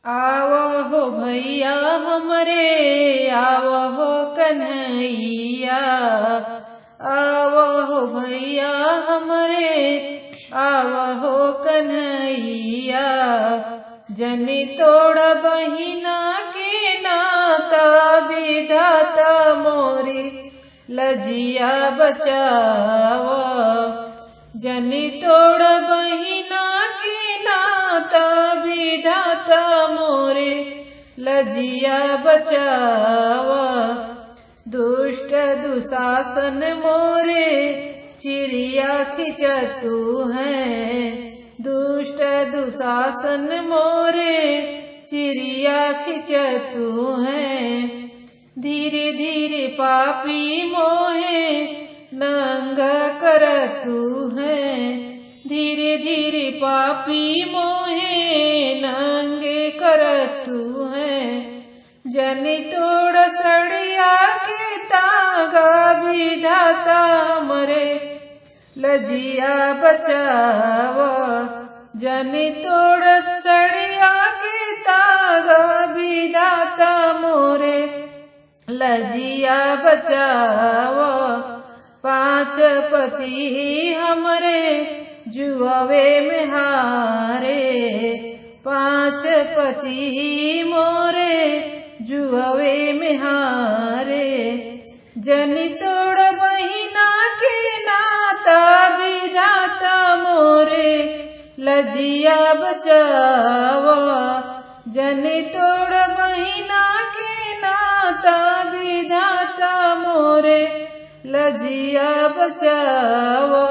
आवहो भैया हमरे आवहो कन्हैया, आवहो भैया हमरे आवहो कन्हैया। जनि तोड़ बहिना के नाता विधाता मोरी लजिया बचावा। जनि तोड़ बहिना के नाता विधाता मोरे लजिया बचावा। दुष्ट दुशासन मोरे चिड़िया खिंचतू है, दुष्ट दुशासन मोरे चिड़िया खिंचतू है। धीरे धीरे पापी मोहे नंगा करतू है, धीरे धीरे पापी मोहे नंगे करतू है। जनि तोड़ सड़िया के तागा विधाता मरे लजिया बचावा। जनि तोड़ सड़िया के तागा विधाता मोरे लजिया बचावा। 5 पति हमरे जुआवे में हारे, 5 पति मोरे जुआवे में हारे। जनि तोड़ बहिना के नाता विधाता मोरे लजिया बचावा। जनि तोड़ बहिना के नाता विधाता मोरे लजिया बचावा।